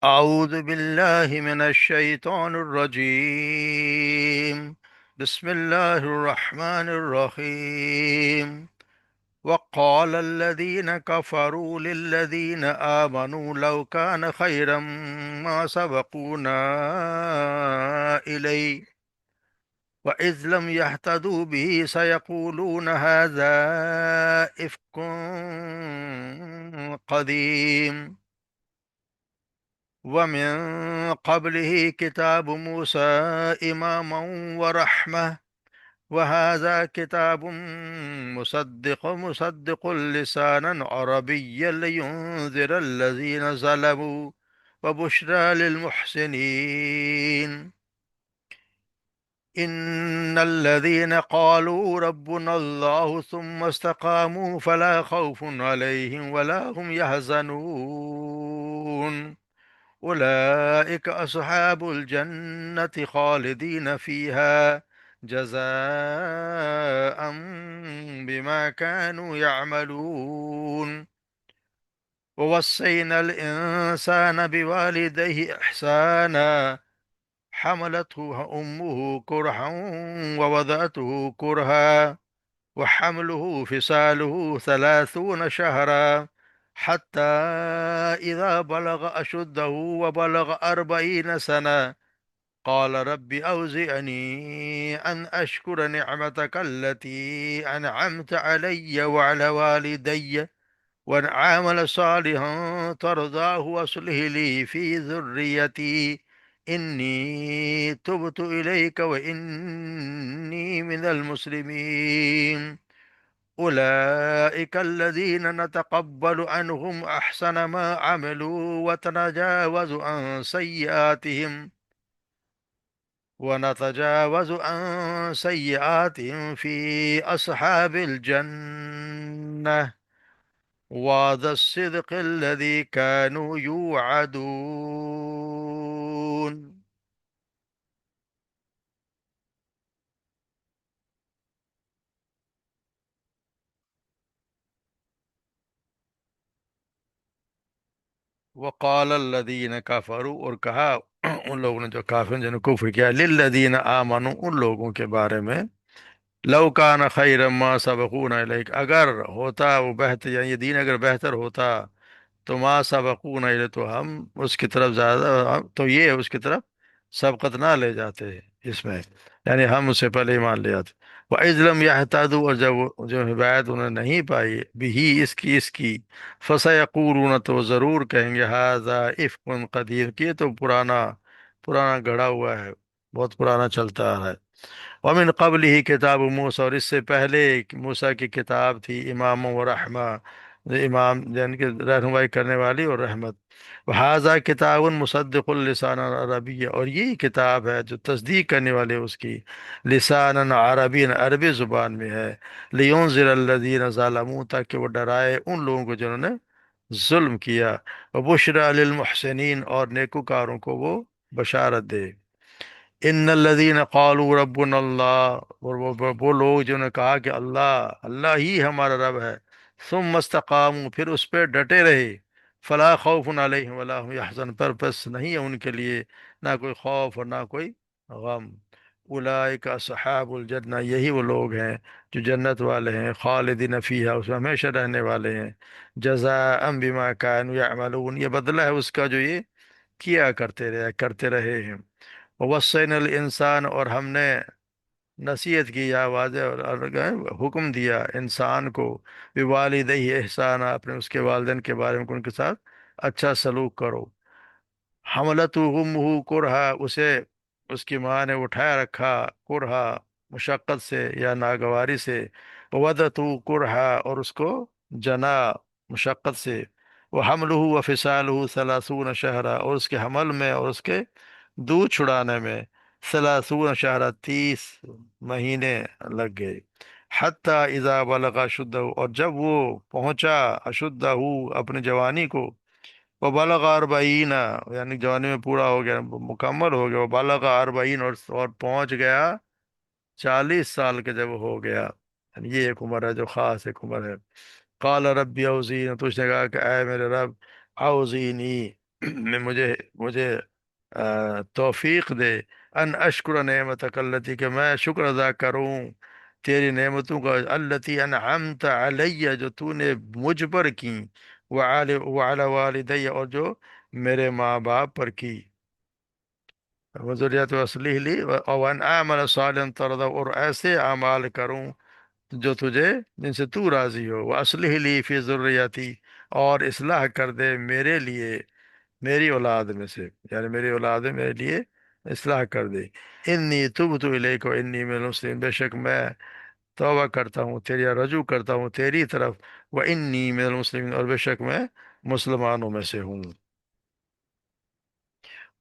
أعوذ بالله من الشيطان الرجيم. بسم الله الرحمن الرحيم. وقال الذين كفروا للذين آمنوا لو كان خيرا ما سبقونا إليه وإذ لم يهتدوا به سيقولون هذا إفك قديم. ومن قبله كتاب موسى إماما ورحمة وهذا كتاب مصدق لسانا عربيا لينذر الذين ظلموا وبشرى للمحسنين. إن الذين قالوا ربنا الله ثم استقاموا فلا خوف عليهم ولا هم يحزنون. أولئك أصحاب الجنة خالدين فيها جزاء بما كانوا يعملون. ووصينا الإنسان بوالديه إحسانا حملته أمه كرها ووضعته كرها وحمله فصاله 30 شهرا حتى إذا بلغ أشده وبلغ 40 سنة قال رب أوزعني أن أشكر نعمتك التي أنعمت علي وعلى والدي وأن أعمل صالحا ترضاه وأصلح لي في ذريتي إني تبت إليك وإني من المسلمين. أولئك الذين نتقبل عنهم أحسن ما عملوا ونتجاوز عن سيئاتهم في أصحاب الجنة وعد الصدق الذي كانوا يوعدون. وقال الذین کفروا، اور کہا ان لوگوں نے جو کافر ہیں، جنہوں نے کفر کیا، للذین آمنوا، ان لوگوں کے بارے میں، لو کان خیرا ما سبقونا الیک، اگر ہوتا وہ بہتر، یعنی یہ دین اگر بہتر ہوتا تو ما سبقونا الیک، تو ہم اس کی طرف زیادہ، تو یہ اس کی طرف سبقت نہ لے جاتے اس میں، یعنی ہم اس سے پہلے ایمان لے آتے. وَإِذْ لَمْ يَهْتَدُوا، اور جب جو ہدایت انہوں نے نہیں پائی، بھی اس کی فَسَيَقُولُونَ، تو ضرور کہیں گے، هَذَا إِفْكٌ قَدِيمٌ، کہ یہ تو پرانا پرانا گڑھا ہوا ہے، بہت پرانا چلتا آ رہا ہے. ومن قبل ہی کتاب موسیٰ، اور اس سے پہلے موسیٰ کی کتاب تھی، امام و رحمہ، امام جن کے رہنمائی کرنے والی اور رحمت. وہذا کتاب مصدق اللسان عربی، اور یہی کتاب ہے جو تصدیق کرنے والے اس کی لسان عربی، عربی زبان میں ہے. لینذر الذین ظلموا، تاکہ وہ ڈرائے ان لوگوں کو جنہوں نے ظلم کیا. وبشری للمحسنین، اور نیکوکاروں کو وہ بشارت دے. ان الذین قالوا ربنا اللہ، اور وہ لوگ جنہوں نے کہا کہ اللہ اللہ ہی ہمارا رب ہے، ثم استقاموا، پھر اس پہ ڈٹے رہے، فلا خوف علیہم ولا هم يحزن، پر پس نہیں ہے ان کے لیے نہ کوئی خوف اور نہ کوئی غم. اولئک اصحاب الجنہ، یہی وہ لوگ ہیں جو جنت والے ہیں، خالدین فیہا، اس میں ہمیشہ رہنے والے ہیں. جزاء بما كانوا يعملون، یہ بدلہ ہے اس کا جو یہ کیا کرتے رہے ہیں. ووصینا الانسان، اور ہم نے نصیحت کی یا واضح اور حکم دیا انسان کو، بوالدیہ احسانہ، اپنے اس کے والدین کے بارے میں کہ ان کے ساتھ اچھا سلوک کرو. حملت امہ کرہا، اسے اس کی ماں نے اٹھایا رکھا، کرہا مشقت سے یا ناگواری سے، ودت کرہا، اور اس کو جنا مشقت سے. وہ حملہ و فصالہ 30 شہرا، اور اس کے حمل میں اور اس کے دودھ چھڑانے میں 30 شہرا، 30 مہینے لگ گئے. حتیٰ اذا بلغ اشدہ، اور جب وہ پہنچا اشدہ، اپنی جوانی کو، وہ بلغ 40، یعنی جوانی میں پورا ہو گیا، مکمل ہو گیا، وہ بلغ 40، اور پہنچ گیا 40 سال کے جب ہو گیا. یعنی یہ ایک عمر ہے جو خاص ایک عمر ہے. قال ربی اوزین، تو اس نے کہا کہ اے میرے رب، اوزینی، میں مجھے مجھے توفیق دے ان اشکر نعمتک التی، کہ میں شکر ادا کروں تیری نعمتوں کا، التی انعمت علیہ، جو تو نے مجھ پر کی، وعلی والدی، اور جو میرے ماں باپ پر کی، وذریت اصلیح لی، اور ان اعمل صالحا ترضى، اور ایسے اعمال کروں جو تجھے، جن سے تو راضی ہو، واصلح لی فی ذریتی، اور اصلاح کر دے میرے لیے میری اولاد میں سے، یعنی میری اولاد میں میرے لیے اصلاح کر دے، انی تبت الیک و انی من المسلمین، بے شک میں توبہ کرتا ہوں تیری، رجوع کرتا ہوں تیری طرف، و انی من المسلمین، اور بے شک میں مسلمانوں میں سے ہوں،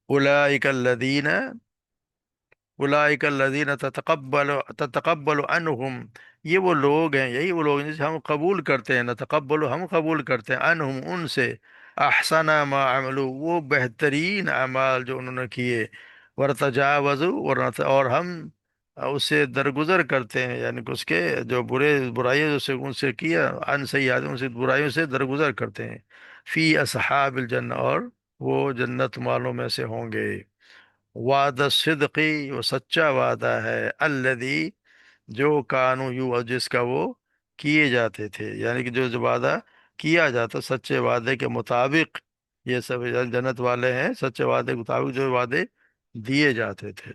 اولئک الذین اولئک الذین تتقبل عنہم، یہ وہ لوگ ہیں، یہی وہ لوگ ہیں جسے ہم قبول کرتے ہیں، نتقبل، ہم قبول کرتے ہیں، عنہم، ان سے، احسن ما عملو، وہ بہترین اعمال جو انہوں نے کیے، ورتجاوزوا، اور ہم اس سے درگزر کرتے ہیں، یعنی کہ اس کے جو برائیوں جو سے ان سے کیا، ان سیئات، ان سے برائیوں سے درگزر کرتے ہیں، فی اصحاب الجنہ، اور وہ جنت والوں میں سے ہوں گے، وعدہ صدقی، وہ سچا وعدہ ہے، الذی، جو کانو یو، جس کا وہ کیے جاتے تھے، یعنی کہ جو وعدہ کیا جاتا سچے وعدے کے مطابق، یہ سب جنت والے ہیں، سچے وعدے کے مطابق جو وعدے دیے جاتے تھے۔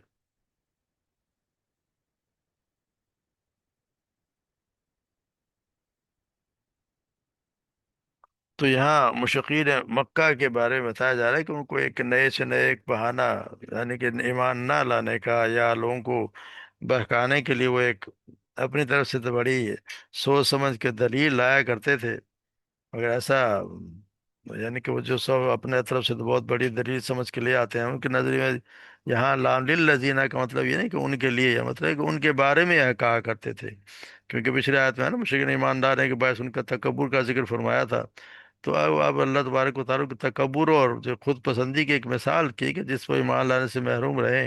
تو یہاں مشرکین مکہ کے بارے میں بتایا جا رہا ہے کہ ان کو ایک نئے سے نئے ایک بہانہ، یعنی کہ ایمان نہ لانے کا، یا لوگوں کو بہکانے کے لیے، وہ ایک اپنی طرف سے تو بڑی سوچ سمجھ کے دلیل لایا کرتے تھے، مگر ایسا یعنی کہ وہ جو سب اپنے طرف سے تو بہت بڑی دلیل سمجھ کے لے آتے ہیں، ان کے نظریے میں یہاں لام للذین کا مطلب یہ نہیں کہ ان کے لیے، یہ مطلب ہے کہ ان کے بارے میں یہ کہا کرتے تھے، کیونکہ پچھلے آیت میں ہے نا مشرکین ایماندار ہے کہ باعث ان کا تکبر کا ذکر فرمایا تھا، تو اب اللہ تبارک و تعالیٰ کے تکبر اور جو خود پسندی کی ایک مثال کی کہ جس کو ایمان لانے سے محروم رہے،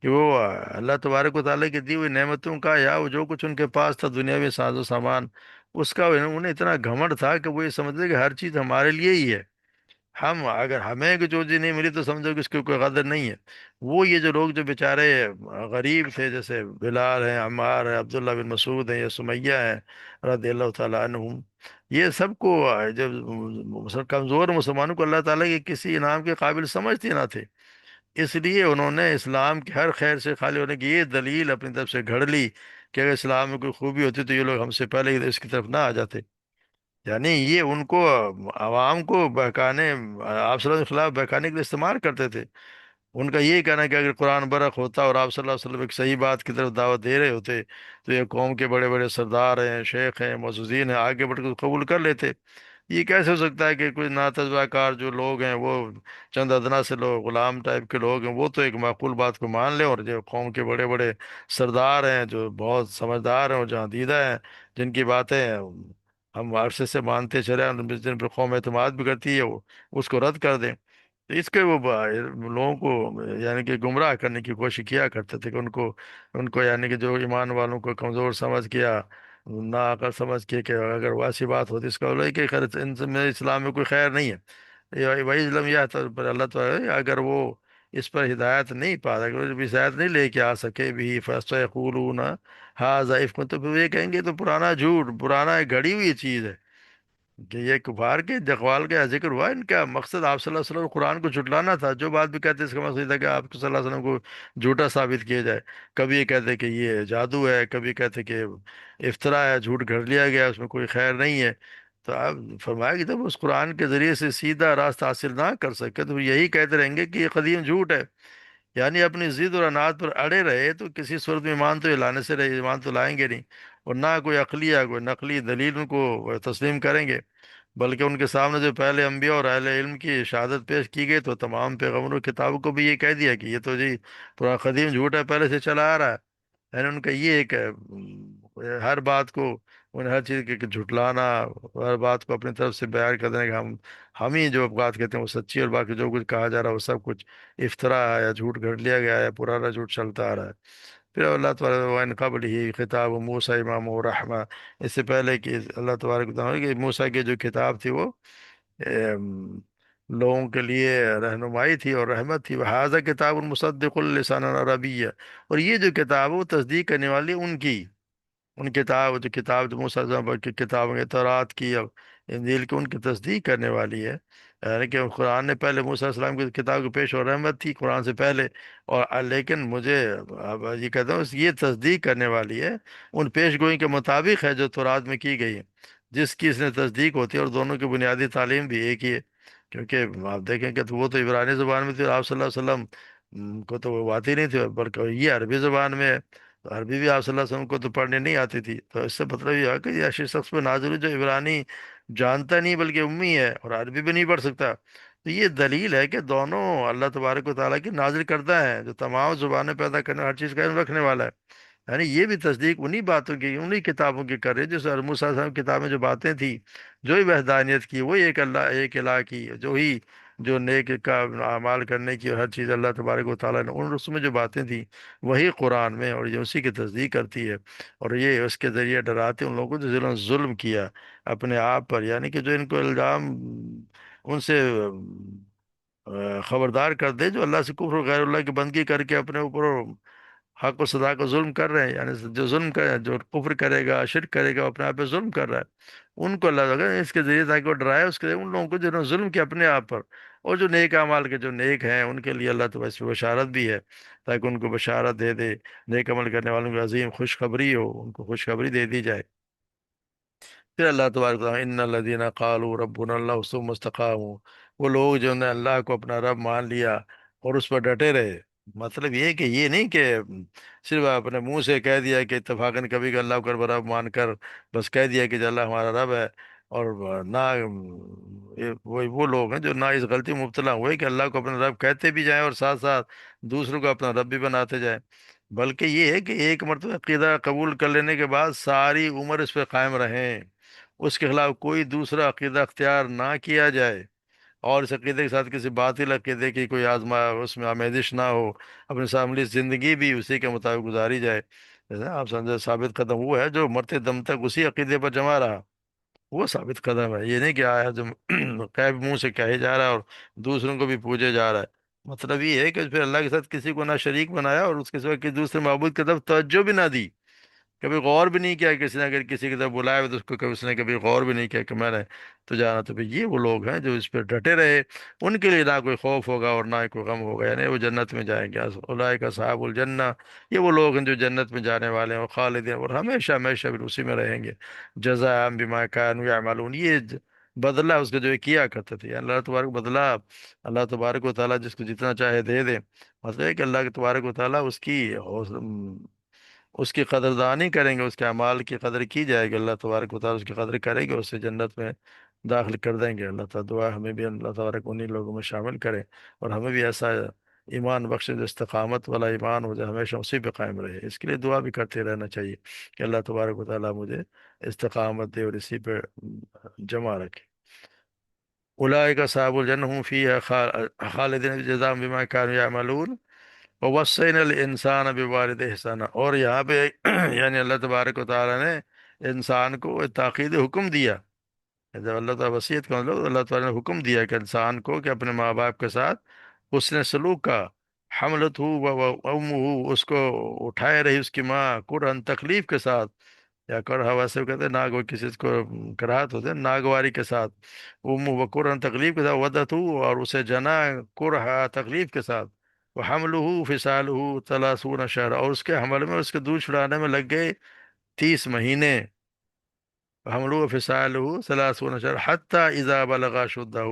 کہ وہ اللہ تبارک و تعالیٰ کی دی ہوئی نعمتوں کا، یا وہ جو کچھ ان کے پاس تھا دنیاوی ساز و سامان، اس کا انہیں اتنا گھمنڈ تھا کہ وہ یہ سمجھتے کہ ہر چیز ہمارے لیے ہی ہے، ہم اگر ہمیں جو چیز نہیں ملی تو سمجھو کہ اس کی کوئی قدر نہیں ہے، وہ یہ جو لوگ جو بیچارے غریب تھے، جیسے بلال ہیں، عمار ہیں، عبداللہ بن مسعود ہیں، یا سمیہ ہیں رضی اللہ تعالیٰ عنہم، یہ سب کو جب کمزور مسلمانوں کو اللہ تعالیٰ کے کسی انعام کے قابل سمجھتے نہ تھے، اس لیے انہوں نے اسلام کے ہر خیر سے خالی ہونے کی یہ دلیل اپنی طرف سے گھڑ لی کہ اگر اسلام میں کوئی خوبی ہوتی تو یہ لوگ ہم سے پہلے ہی اس کی طرف نہ آ جاتے، یعنی یہ ان کو عوام کو بہکانے، آپ صلی اللہ علیہ وسلم کے خلاف بہکانے کے لیے استعمال کرتے تھے، ان کا یہی کہنا ہے کہ اگر قرآن برق ہوتا اور آپ صلی اللہ علیہ وسلم ایک صحیح بات کی طرف دعوت دے رہے ہوتے تو یہ قوم کے بڑے بڑے سردار ہیں، شیخ ہیں، معززین ہیں، آگے بڑھ کر قبول کر لیتے، یہ کیسے ہو سکتا ہے کہ کوئی ناتجربہ کار جو لوگ ہیں، وہ چند ادنا سے لوگ، غلام ٹائپ کے لوگ ہیں، وہ تو ایک معقول بات کو مان لیں، اور جو قوم کے بڑے بڑے سردار ہیں جو بہت سمجھدار ہیں اور جہاں دیدہ ہیں، جن کی باتیں ہم عرصے سے مانتے چلے ہیں، جن پر قوم اعتماد بھی کرتی ہے، وہ اس کو رد کر دیں، تو اس کے وہ لوگوں کو یعنی کہ گمراہ کرنے کی کوشش کیا کرتے تھے، کہ ان کو یعنی کہ جو ایمان والوں کو کمزور سمجھ کیا، نا عقل سمجھ کے، کہ اگر وہ ایسی بات ہوتی اس کا بولے کہ خیر ان سے میں اسلام میں کوئی خیر نہیں ہے، وہی علم یہ تو پر اللہ تعالیٰ اگر وہ اس پر ہدایت نہیں پاتا، اگر وہ ہدایت نہیں لے کے آ سکے بھی، فَسَيَقُولُونَ هَٰذَا إِفْكٌ، تو پھر وہ یہ کہیں گے تو پرانا جھوٹ، پرانا ایک گھڑی ہوئی چیز ہے، کہ یہ کفار کے جقوال کا ذکر ہوا، ان کا مقصد آپ صلی اللہ علیہ وسلم قرآن کو جھٹلانا تھا، جو بات بھی کہتے اس کا مقصد یہ تھا کہ آپ صلی اللہ علیہ وسلم کو جھوٹا ثابت کیا جائے، کبھی یہ کہتے کہ یہ جادو ہے، کبھی کہتے کہ افطرا ہے، جھوٹ گھڑ لیا گیا، اس میں کوئی خیر نہیں ہے، تو آپ فرمایا کہ جب اس قرآن کے ذریعے سے سیدھا راستہ حاصل نہ کر سکے تو یہی کہتے رہیں گے کہ یہ قدیم جھوٹ ہے، یعنی اپنی ضد اور عناد پر اڑے رہے تو کسی صورت میں ایمان تو یہ لانے سے رہے، ایمان تو لائیں گے نہیں، اور نہ کوئی عقلی یا کوئی نقلی دلیل ان کو تسلیم کریں گے، بلکہ ان کے سامنے جو پہلے انبیاء اور اہل علم کی شہادت پیش کی گئی تو تمام پیغمبروں کی کتابوں کو بھی یہ کہہ دیا کہ یہ تو جی پورا قدیم جھوٹ ہے، پہلے سے چلا آ رہا ہے، یعنی ان کا یہ ایک ہر بات کو، ان ہر چیز کے جھٹلانا، ہر بات کو اپنی طرف سے بیان کر دینا کہ ہم ہی جو بات کہتے ہیں وہ سچی ہے، اور باقی جو کچھ کہا جا رہا ہے وہ سب کچھ افطرا ہے، یا جھوٹ گھڑ لیا گیا ہے، یا پرانا جھوٹ چلتا آ رہا ہے۔ پھر اللہ تعالیٰ وَإِنْ قَبْلِهِ خطاب موسیٰ امام و رحمہ، اس سے پہلے کہ اللہ تبارک و تعالیٰ کہ موسیٰ کی جو کتاب تھی وہ لوگوں کے لیے رہنمائی تھی اور رحمت تھی، وہذا کتاب مصدق لسان عربیہ، اور یہ جو کتاب ہے وہ تصدیق کرنے والی ان کی، ان کتاب جو موسیٰ علیہ السلام کی کتاب ہے، تورات کی اور انجیل کی، ان کی تصدیق کرنے والی ہے۔ یعنی کہ قرآن نے پہلے موسیٰ علیہ السلام کی کتاب کی پیش اور رحمت تھی قرآن سے پہلے، اور لیکن مجھے اب یہ کہتا ہوں یہ تصدیق کرنے والی ہے، ان پیش گوئی کے مطابق ہے جو تورات میں کی گئی ہے، جس کی اس نے تصدیق ہوتی ہے، اور دونوں کی بنیادی تعلیم بھی ایک ہی ہے۔ کیونکہ آپ دیکھیں کہ تو وہ تو عبرانی زبان میں تھے، آپ صلی اللہ علیہ وسلم کو تو وہ آتی نہیں تھی، بلکہ یہ عربی زبان میں ہے، تو عربی بھی آپ صلی اللہ علیہ وسلم کو تو پڑھنے نہیں آتی تھی، تو اس سے مطلب یہ ہے کہ یہ ایسے شخص پہ نازل ہوئی جو عبرانی جانتا نہیں بلکہ امی ہے اور عربی بھی نہیں پڑھ سکتا، تو یہ دلیل ہے کہ دونوں اللہ تبارک و تعالیٰ کی نازل کردہ ہیں، جو تمام زبانیں پیدا کرنے ہر چیز کا علم رکھنے والا ہے۔ یعنی یہ بھی تصدیق انہی باتوں کی، انہی کتابوں کی کر رہے ہیں، جو موسیٰ علیہ السلام کی کتاب میں جو باتیں تھیں، جو ہی وحدانیت کی، وہی ایک اللہ ایک الہ کی، جو ہی جو نیک کا اعمال کرنے کی اور ہر چیز اللہ تبارک و تعالیٰ نے ان رسوم میں جو باتیں تھیں وہی قرآن میں، اور یہ اسی کی تصدیق کرتی ہے، اور یہ اس کے ذریعے ڈراتے ان لوگوں کو جو جنہوں نے ظلم کیا اپنے آپ پر، یعنی کہ جو ان کو الزام ان سے خبردار کر دے، جو اللہ سے کفر و غیر اللہ کی بندگی کر کے اپنے اوپر حق و صدا کا ظلم کر رہے ہیں، یعنی جو ظلم کرے، جو کفر کرے گا شرک کرے گا وہ اپنے آپ پہ ظلم کر رہا ہے، ان کو اللہ تعالیٰ اس کے ذریعے تاکہ وہ ڈرائے اس کے ان لوگوں کو جنہوں نے ظلم کیا اپنے آپ پر، اور جو نیک اعمال کے جو نیک ہیں ان کے لیے اللہ تعالیٰ اس پہ بشارت بھی ہے، تاکہ ان کو بشارت دے دے، نیک عمل کرنے والوں کی عظیم خوشخبری ہو، ان کو خوشخبری دے دی جائے۔ پھر اللہ تبارک و تعالیٰ ان الذین قالوا ربنا اللہ ثم استقاموا، وہ لوگ جو نے اللہ کو اپنا رب مان لیا اور اس پر ڈٹے رہے، مطلب یہ کہ یہ نہیں کہ صرف اپنے منہ سے کہہ دیا کہ اتفاقاً کبھی کہ اللہ کو رب مان کر بس کہہ دیا کہ جو اللہ ہمارا رب ہے، اور نہ وہ لوگ ہیں جو نہ اس غلطی میں مبتلا ہوئے کہ اللہ کو اپنا رب کہتے بھی جائیں اور ساتھ ساتھ دوسروں کو اپنا رب بھی بناتے جائیں، بلکہ یہ ہے کہ ایک مرتبہ عقیدہ قبول کر لینے کے بعد ساری عمر اس پہ قائم رہیں، اس کے خلاف کوئی دوسرا عقیدہ اختیار نہ کیا جائے، اور اس عقیدے کے ساتھ کسی باطل عقیدے کی کوئی اس میں آمیزش نہ ہو، اپنی سامنے زندگی بھی اسی کے مطابق گزاری جائے۔ جیسے آپ سمجھے ثابت قدم وہ ہے جو مرتے دم تک اسی عقیدے پر جمع رہا، وہ ثابت قدم ہے، یہ نہیں کہ آیا جو غیب منہ سے کہے جا رہا ہے اور دوسروں کو بھی پوجے جا رہا ہے، مطلب یہ ہے کہ پھر اللہ کے ساتھ کسی کو نہ شریک بنایا اور اس کے سوا کسی دوسرے معبود کی طرف توجہ بھی نہ دی، کبھی غور بھی نہیں کیا، کسی نے اگر کسی کی طرف بلایا ہو تو اس کو کبھی اس نے کبھی غور بھی نہیں کیا کہ میں نے تو جانا، تو پھر یہ وہ لوگ ہیں جو اس پہ ڈٹے رہے، ان کے لیے نہ کوئی خوف ہوگا اور نہ ہی کوئی غم ہوگا، یعنی وہ جنت میں جائیں گے، اولئک اصحاب الجنہ، یہ وہ لوگ ہیں جو جنت میں جانے والے ہیں، اور خالدین، اور ہمیشہ ہمیشہ بھی اسی میں رہیں گے، جزاء بما كانوا يعملون، یہ بدلہ اس کا جو یہ کیا کرتے تھے، یعنی اللہ تبارک بدلہ اللہ تبارک و تعالیٰ جس کو جتنا چاہے دے دے، مطلب ہے کہ اللہ کے تبارک و تعالیٰ اس کی قدردانی کریں گے، اس کے اعمال کی قدر کی جائے گی، اللہ تبارک و تعالیٰ اس کی قدر کرے گے، اسے جنت میں داخل کر دیں گے۔ اللہ تعالیٰ دعا ہمیں بھی اللہ تبارک انہی لوگوں میں شامل کرے، اور ہمیں بھی ایسا ایمان بخشے جو استقامت والا ایمان ہو جائے، ہمیشہ اسی پہ قائم رہے، اس کے لیے دعا بھی کرتے رہنا چاہیے کہ اللہ تبارک و تعالیٰ مجھے استقامت دے اور اسی پہ جمع رکھے۔ اولئک اصحاب الجنہ هم فیہا خالدین جزاء بما كانوا يعملون ووصینا الانسان بوالدہ احسانا، اور یہاں پہ یعنی اللہ تبارک و تعالیٰ نے انسان کو تاکید حکم دیا، جب اللہ تعالیٰ وصیت کا مطلب اللہ تعالیٰ نے حکم دیا کہ انسان کو کہ اپنے ماں باپ کے ساتھ حسن سلوک کا، حملت ہو و امہ، اس کو اٹھائے رہی اس کی ماں کرہن تکلیف کے ساتھ، یا کرہ ویسے کہتے ہیں ناگ، کسی چیز کو کراہت ہوتے ہیں ناگواری کے ساتھ، امہ و کرہن تکلیف کے ساتھ، ودت ہو، اور اسے جنا کرہ تکلیف کے ساتھ، وہ حملہ فصالہ ثلاثون شہر، اور اس کے حمل میں اس کے دودھ چھڑانے میں لگ گئے 30 مہینے، حملہ فصالہ ثلاثون شہر حتی اذا بلغ اشدہ،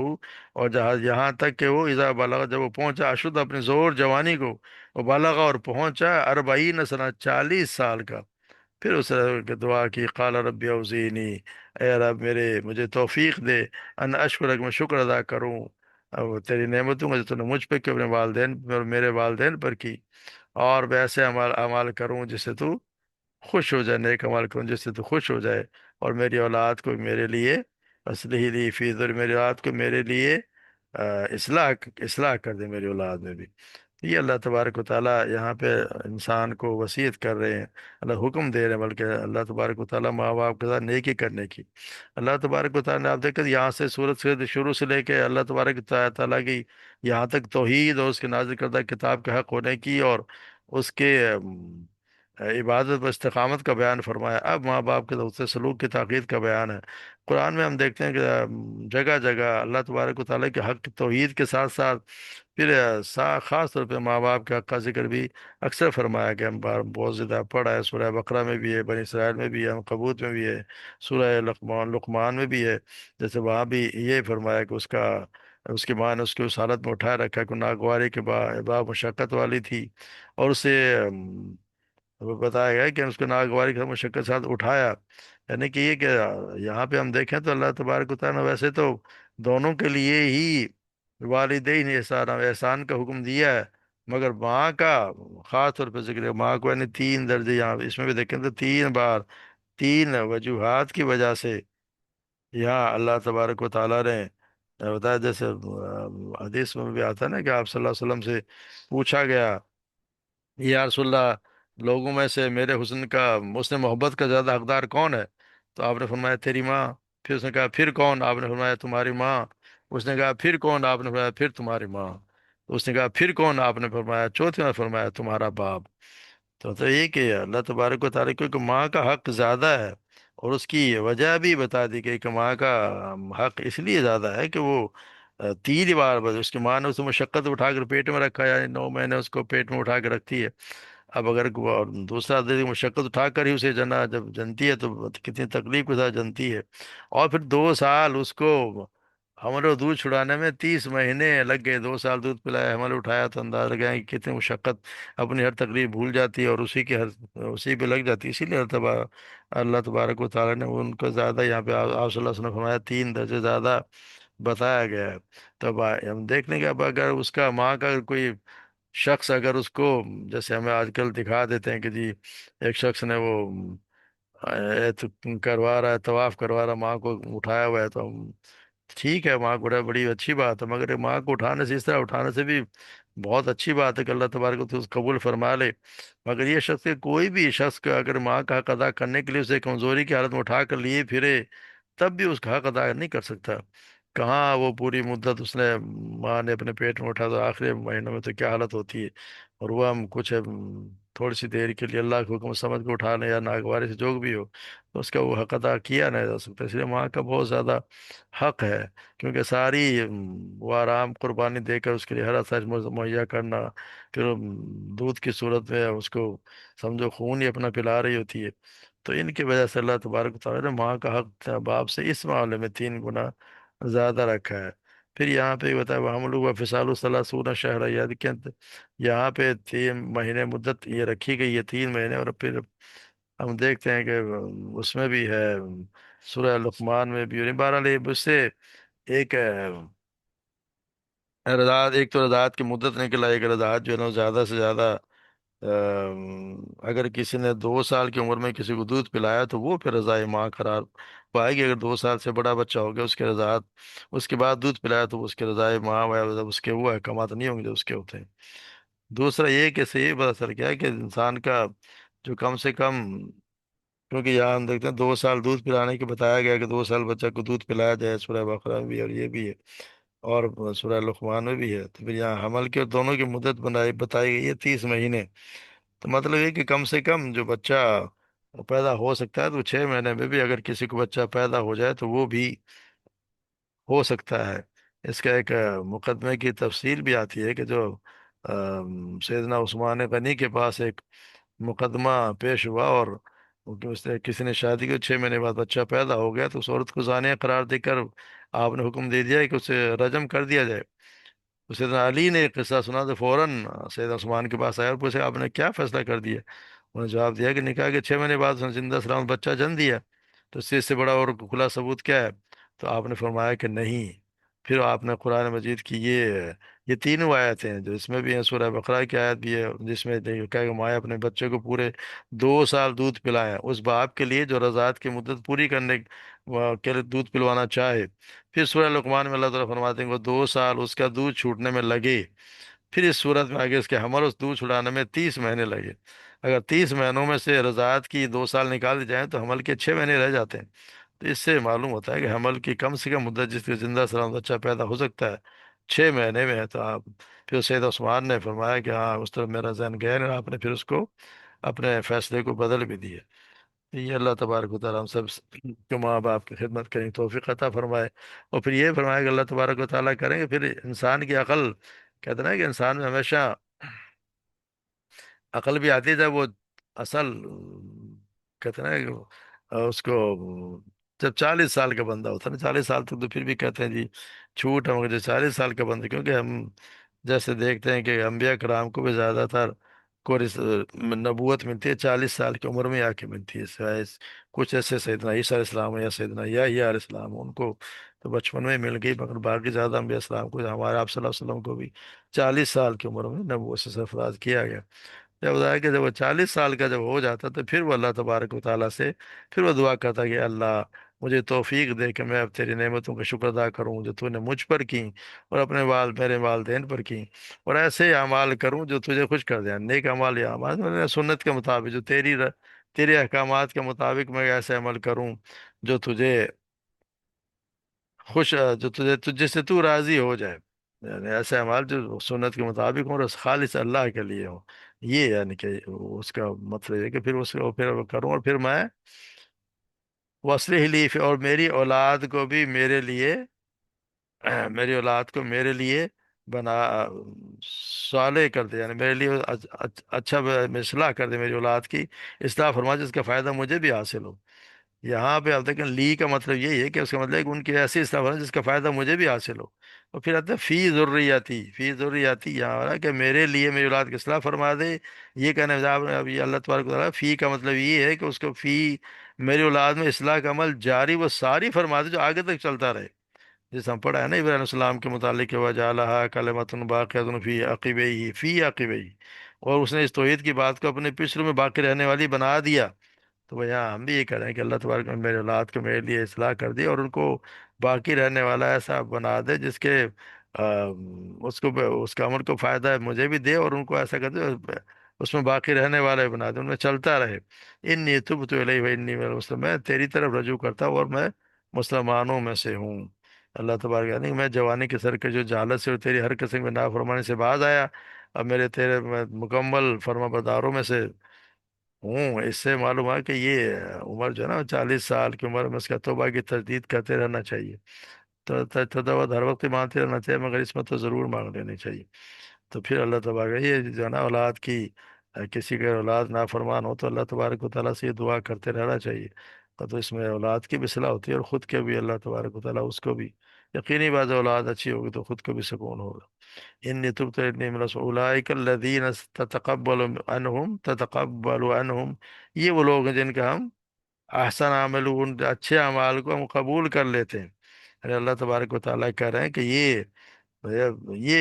اور جہاں یہاں تک کہ وہ اذا بلغ، جب وہ پہنچا اشد اپنے زور جوانی کو، وہ بلغ اور پہنچا 40 سنہ 40 سال کا، پھر اس نے دعا کی، قال رب اوزینی، اے رب میرے مجھے توفیق دے، ان اشکرک، میں شکر ادا کروں اب تیری نعمتوں کا جو تو نے مجھ پہ کی، اپنے والدین پر اور میرے والدین پر کی، اور ویسے اعمال کروں جس سے تو خوش ہو جائے، نیک عمل کروں جس سے تو خوش ہو جائے، اور میری اولاد کو میرے لیے اصلح لی فی ذر، میری اولاد کو میرے لیے اصلاح اصلاح کر دے میری اولاد میں بھی، یہ اللہ تبارک و تعالیٰ یہاں پہ انسان کو وصیت کر رہے ہیں، اللہ حکم دے رہے ہیں، بلکہ اللہ تبارک و تعالیٰ ماں باپ کے ساتھ نیکی کرنے کی۔ اللہ تبارک و تعالیٰ نے آپ دیکھیں یہاں سے سورت سے شروع سے لے کے اللہ تبارک و تعالیٰ کی یہاں تک توحید اور اس کے نازل کردہ کتاب کے حق ہونے کی اور اس کے عبادت و استقامت کا بیان فرمایا۔ اب ماں باپ کے حسن سلوک کی تاکید کا بیان ہے۔ قرآن میں ہم دیکھتے ہیں کہ جگہ جگہ اللہ تبارک و تعالیٰ کے حق توحید کے ساتھ ساتھ پھر خاص طور پہ ماں باپ کے حق کا ذکر بھی اکثر فرمایا گیا، ہم بہت زیادہ پڑھا ہے، سورہ بقرہ میں بھی ہے، بنی اسرائیل میں بھی ہے، عنکبوت میں بھی ہے، سورہ لقمان میں بھی ہے۔ جیسے وہاں بھی یہ فرمایا کہ اس کی ماں نے اس کو اس حالت میں اٹھائے رکھا کہ ناگواری کے بعد مشقت والی تھی، اور اسے وہ بتایا گیا کہ اس کو ناگواری کے مشقت کے ساتھ اٹھایا۔ یعنی کہ یہ کہ یہاں پہ ہم دیکھیں تو اللہ تبارک و تعالیٰ نے ویسے تو دونوں کے لیے ہی والدین احسان کا حکم دیا ہے، مگر ماں کا خاص طور پہ ذکر ہے۔ ماں کو یعنی تین درجے یہاں اس میں بھی دیکھیں تو تین بار تین وجوہات کی وجہ سے یہاں اللہ تبارک و تعالیٰ نے بتایا، جیسے حدیث میں بھی آتا ہے نا کہ آپ صلی اللہ علیہ وسلم سے پوچھا گیا، یا رسول اللہ لوگوں میں سے میرے حسن کا اس نے محبت کا زیادہ حقدار کون ہے؟ تو آپ نے فرمایا تیری ماں۔ پھر اس نے کہا پھر کون؟ آپ نے فرمایا تمہاری ماں۔ اس نے کہا پھر کون؟ آپ نے فرمایا پھر تمہاری ماں۔ تو اس نے کہا پھر کون؟ آپ نے فرمایا چوتھی میں فرمایا تمہارا باپ۔ تو یہ کہ اللہ تبارک و تعالیٰ کیونکہ ماں کا حق زیادہ ہے، اور اس کی وجہ بھی بتا دی گئی کہ ماں کا حق اس لیے زیادہ ہے کہ وہ تین بار بس اس کی ماں نے اسے مشقت اٹھا کر پیٹ میں رکھا، یعنی 9 مہینے اس کو پیٹ میں اٹھا کے رکھتی ہے۔ اب اگر اور دوسرا آدمی مشقت اٹھا کر ہی اسے جنا جب جنتی ہے تو کتنی تکلیف کے ساتھ جنتی ہے، اور پھر 2 سال اس کو حمل و دودھ چھڑانے میں 30 مہینے لگ گئے، 2 سال دودھ پلایا حمل اٹھایا، تو اندازہ لگائیں کہ کتنی مشقت، اپنی ہر تکلیف بھول جاتی ہے اور اسی پہ لگ جاتی ہے۔ اسی لیے اللہ تبارک و تعالیٰ نے ان کو زیادہ یہاں پہ آپ صلی اللہ علیہ وسلم نے فرمایا 3 درجے زیادہ بتایا گیا ہے۔ تب ہم دیکھ لیں کہ اب اگر اس کا ماں کا کوئی شخص اگر اس کو، جیسے ہمیں آج کل دکھا دیتے ہیں کہ جی ایک شخص نے وہ کروا رہا ہے، طواف کروا رہا ہے، ماں کو اٹھایا ہوا ہے، تو ہم ٹھیک ہے ماں کو اٹھایا بڑی اچھی بات ہے، مگر ماں کو اٹھانے سے اس طرح اٹھانے سے بھی بہت اچھی بات ہے کہ اللہ تبارک و تعالیٰ قبول فرما لے۔ مگر یہ شخص کوئی بھی شخص کا اگر ماں کا حق ادا کرنے کے لیے اسے کمزوری کی حالت میں اٹھا کر لیے پھرے، تب بھی اس کا حق ادا نہیں کر سکتا۔ کہاں وہ پوری مدت اس نے ماں نے اپنے پیٹ میں اٹھا، تو آخری مہینوں میں تو کیا حالت ہوتی ہے، اور وہ ہم کچھ تھوڑی سی دیر کے لیے اللہ کے حکم سمجھ کے اٹھا لیں یا ناگواری سے جو بھی ہو، تو اس کا وہ حق ادا کیا نہیں جا سکتا۔ اس لیے ماں کا بہت زیادہ حق ہے، کیونکہ ساری وہ آرام قربانی دے کر اس کے لیے ہر آسائش مہیا کرنا، پھر دودھ کی صورت میں اس کو سمجھو خون ہی اپنا پلا رہی ہوتی ہے، تو ان کی وجہ سے اللہ تبارک و تعالیٰ نے ماں کا حق باپ سے اس معاملے میں 3 گنا زیادہ رکھا ہے۔ پھر یہاں پہ بتایا وہ ہم لوگ و فصال الثلاثون شہر، یاد کیا یہاں پہ 3 مہینے مدت یہ رکھی گئی ہے، 3 مہینے، اور پھر ہم دیکھتے ہیں کہ اس میں بھی ہے سورہ لقمان میں بھی، اور بہرحال یہ اس سے ایک رضاعت، ایک تو رضاعت کی مدت نکلا، ایک رضاعت جو ہے نا زیادہ سے زیادہ اگر کسی نے 2 سال کی عمر میں کسی کو دودھ پلایا تو وہ پھر رضاع ماں قرار پائے گی۔ اگر 2 سال سے بڑا بچہ ہو گیا اس کے رضاعت اس کے بعد دودھ پلایا تو اس کے رضاع ماں اس کے وہ احکامات نہیں ہوں گے جو اس کے ہوتے ہیں۔ دوسرا یہ کہ سے یہ پتہ چل گیا ہے کہ انسان کا جو کم سے کم، کیونکہ یہاں ہم دیکھتے ہیں 2 سال دودھ پلانے کے بتایا گیا کہ 2 سال بچہ کو دودھ پلایا جائے، سورہ بقرہ میں بھی اور یہ بھی ہے، اور سورہ لقمان میں بھی ہے۔ تو پھر یہاں حمل کے دونوں کی مدت بتائی گئی ہے 30 مہینے۔ تو مطلب یہ کہ کم سے کم جو بچہ پیدا ہو سکتا ہے تو 6 مہینے میں بھی اگر کسی کو بچہ پیدا ہو جائے تو وہ بھی ہو سکتا ہے۔ اس کا ایک مقدمے کی تفصیل بھی آتی ہے کہ جو سیدنا عثمان غنی کے پاس ایک مقدمہ پیش ہوا، اور اس نے کسی نے شادی کی 6 مہینے بعد بچہ پیدا ہو گیا، تو اس عورت کو زانیہ قرار دے کر آپ نے حکم دے دیا ہے کہ اسے رجم کر دیا جائے۔ تو سیدنا علی نے ایک قصہ سنا تو فوراً سیدنا عثمان کے پاس آیا اور پوچھا آپ نے کیا فیصلہ کر دیا؟ انہوں نے جواب دیا کہ نکاح کے 6 مہینے بعد اس نے زندہ سلامت بچہ جن دیا، تو اس سے بڑا اور کھلا ثبوت کیا ہے؟ تو آپ نے فرمایا کہ نہیں۔ پھر آپ نے قرآن مجید کی یہ تینوں آیتیں ہیں جو اس میں بھی ہیں، سورہ بقرہ کی آیت بھی ہے جس میں کہا کہ مائیں اپنے بچے کو پورے 2 سال دودھ پلائیں، اس باپ کے لیے جو رضاعت کی مدت پوری کرنے کے لیے دودھ پلوانا چاہے۔ پھر سورہ لقمان میں اللہ تعالیٰ فرماتے ہیں کہ وہ 2 سال اس کا دودھ چھوٹنے میں لگے، پھر اس صورت میں آگے اس کے حمل اس دودھ چھڑانے میں 30 مہینے لگے، اگر 30 مہینوں میں سے رضاعت کی 2 سال نکال دی جائیں تو حمل کے 6 مہینے رہ جاتے ہیں۔ تو اس سے معلوم ہوتا ہے کہ حمل کی کم سے کم مدت جس کے زندہ سلامت بچہ پیدا ہو سکتا ہے 6 مہینے میں ہے۔ تو آپ پھر سید عثمان نے فرمایا کہ ہاں اس طرح میرا ذہن گیا نہیں، اور آپ نے پھر اس کو اپنے فیصلے کو بدل بھی دیا۔ یہ اللہ تبارک و تعالیٰ ہم سب کو ماں باپ کی خدمت کریں توفیق عطا فرمائے، اور پھر یہ فرمائے کہ اللہ تبارک و تعالیٰ کریں کہ پھر انسان کی عقل، کہتے ہیں نا کہ انسان میں ہمیشہ عقل بھی آتی ہے جب وہ اصل، کہتے ہیں نا کہ اس کو جب 40 سال کا بندہ ہوتا ہے نا، 40 سال تک تو پھر بھی کہتے ہیں جی چھوٹ ہے، مگر جو 40 سال کا بندہ، کیونکہ ہم جیسے دیکھتے ہیں کہ انبیاء کرام کو بھی زیادہ تر کو نبوت ملتی ہے 40 سال کی عمر میں آ کے ملتی ہے، سوائے کچھ ایسے سیدنا عیسیٰ علیہ السلام یا سیدنا یا علیہ السلام ان کو تو بچپن میں مل گئی، مگر باقی زیادہ انبیاء السلام کو، ہمارے آپ صلی اللہ علیہ وسلم کو بھی 40 سال کی عمر میں نبوت سے سرفراز کیا گیا۔ جب ظاہر کہ جب وہ 40 سال کا جب ہو جاتا تو پھر وہ اللہ تبارک و تعالیٰ سے پھر وہ دعا کرتا کہ اللہ مجھے توفیق دے کہ میں اب تیری نعمتوں کا شکر ادا کروں جو تو نے مجھ پر کی اور اپنے میرے والدین پر کی، اور ایسے اعمال کروں جو تجھے خوش کر دیں، نیک اعمال یا اعمال میں سنت کے مطابق جو تیرے احکامات کے مطابق میں ایسے عمل کروں جو تجھے جو تجھے سے تو راضی ہو جائے، یعنی ایسے اعمال جو سنت کے مطابق ہوں اور خالص اللہ کے لیے ہوں۔ یہ یعنی کہ اس کا مطلب ہے کہ پھر اس کو پھر کروں، اور پھر میں وصلح لی اور میری اولاد کو بھی میرے لیے میری اولاد کو میرے لیے بنا صالح کر دے، یعنی میرے لیے اچھا اصلاح کر دے، میری اولاد کی اصلاح فرما جس کا فائدہ مجھے بھی حاصل ہو۔ یہاں پہ آپ دیکھیں لی کا مطلب یہی ہے کہ اس کا مطلب ہے کہ ان کی ایسی اصلاح فرما جس کا فائدہ مجھے بھی حاصل ہو، اور پھر آتا ہے فی ضروریاتی یہاں آ رہا ہے کہ میرے لیے میری اولاد کی اصلاح فرما دے۔ یہ کہنے اب یہ اللہ تبارک و تعالیٰ فی کا مطلب یہ ہے کہ اس کو فی میری اولاد میں اصلاح کا عمل جاری و ساری فرما دے جو آگے تک چلتا رہے، جیسے ہم پڑھا ہے نا ابراہیم علیہ السلام کے متعلق کہ وجعلہا کلمۃ باقیۃ فی عقبیہ، اور اس نے اس توحید کی بات کو اپنے پچھلوں میں باقی رہنے والی بنا دیا۔ تو وہ یہاں ہم بھی یہ کہہ رہے ہیں کہ اللہ تبارک نے میرے اولاد کو میرے لیے اصلاح کر دی اور ان کو باقی رہنے والا ایسا بنا دے جس کے اس کو اس کا عمل کو فائدہ ہے مجھے بھی دے، اور ان کو ایسا کر دے اس میں باقی رہنے والا بنا دے، ان میں چلتا رہے۔ انی تبت الیہ و انی من المسلمین، میں تیری طرف رجوع کرتا ہوں اور میں مسلمانوں میں سے ہوں۔ اللہ تبارک یعنی میں جوانی کے سر کے جو جہالت سے اور تیری ہر قسم میں نافرمانی سے باز آیا، اب میرے تیرے میں مکمل فرما برداروں میں سے ہوں۔ اس سے معلوم ہے کہ یہ عمر جو ہے نا 40 سال کی عمر میں اس کا توبہ کی تجدید کرتے رہنا چاہیے، تو تداوت ہر وقت مانگتے رہنا چاہیے، مگر اس میں تو ضرور مانگ لینی چاہیے۔ تو پھر اللہ تبارک یہ جو ہے نا اولاد کی کسی کے اولاد نافرمان ہو تو اللہ تبارک و تعالیٰ سے یہ دعا کرتے رہنا چاہیے، تو اس میں اولاد کی بھی صلاح ہوتی ہے اور خود کے بھی اللہ تبارک و تعالیٰ اس کو بھی یقینی بات ہے اولاد اچھی ہوگی تو خود کو بھی سکون ہوگا۔ انی تبت انی من اولئک الذین تتقبل عنہم، یہ وہ لوگ ہیں جن کا ہم احسن عمل ان اچھے اعمال کو ہم قبول کر لیتے ہیں۔ یعنی اللہ تبارک و تعالیٰ کہہ رہے ہیں کہ یہ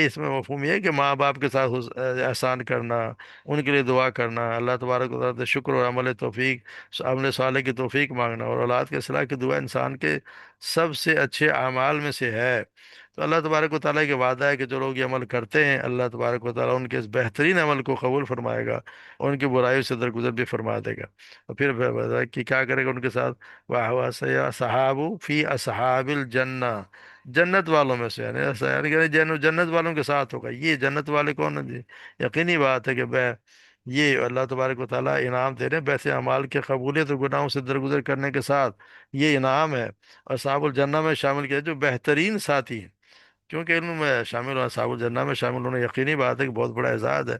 اس میں مفہوم یہ ہے کہ ماں باپ کے ساتھ احسان کرنا، ان کے لیے دعا کرنا، اللہ تبارک و تعالیٰ سے شکر اور عمل صالح کی توفیق مانگنا، اور اولاد کے اصلاح کی دعا انسان کے سب سے اچھے اعمال میں سے ہے۔ تو اللہ تبارک و تعالیٰ کے وعدہ ہے کہ جو لوگ یہ عمل کرتے ہیں اللہ تبارک و تعالیٰ ان کے اس بہترین عمل کو قبول فرمائے گا اور ان کی برائیوں سے درگزر بھی فرما دے گا، اور پھر وعدہ کہ کیا کرے گا ان کے ساتھ، واہ صحاب فی اصحاب الجنہ، جنت والوں میں سے، یعنی کہ جنت والوں کے ساتھ ہوگا۔ یہ جنت والے کون ہیں جی؟ یقینی بات ہے کہ یہ اللہ تبارک و تعالیٰ انعام دے رہے ہیں ویسے اعمال کے قبولیت اور گناہوں سے درگزر کرنے کے ساتھ، یہ انعام ہے۔ اور صحاب الجنہ میں شامل کیا جو بہترین ساتھی ہیں، کیونکہ ان میں شامل ہونا، صحاب الجنہ میں شامل ہونا یقینی بات ہے کہ بہت بڑا اعزاز ہے۔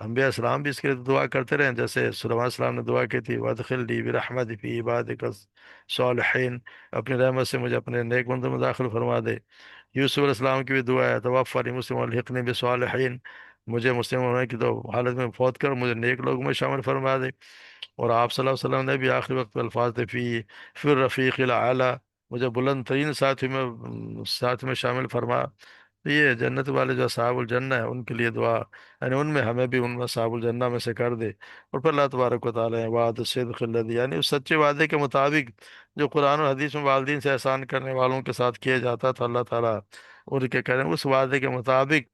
انبیاء اسلام بھی اس کے لیے دعا کرتے رہے، جیسے سلیمان السلام نے دعا کی تھی وادخلنی برحمتک فی عبادک الصالحین، اپنی رحمت سے مجھے اپنے نیک بندوں میں داخل فرما دے۔ یوسف علیہ السلام کی بھی دعا ہے توفنی مسلم الحقنی بالصالحین، مجھے مسلم ہونے کی تو حالت میں فوت کر مجھے نیک لوگوں میں شامل فرما دے۔ اور آپ صلی اللہ علیہ وسلم نے بھی آخری وقت میں الفاظ تھے فی الرفیق الاعلی، مجھے بلند ترین ساتھ میں شامل فرما۔ تو یہ جنت والے جو اصحاب الجنہ ہیں ان کے لیے دعا، یعنی ان میں ہمیں بھی ان میں اصحاب الجنہ میں سے کر دے۔ اور پھر اللہ تبارک و تعالیٰ ہے وعد الصدق الذی، یعنی اس سچے وعدے کے مطابق جو قرآن اور حدیث میں والدین سے احسان کرنے والوں کے ساتھ کیا جاتا تھا، اللہ تعالیٰ ان کے کریں اس وعدے کے مطابق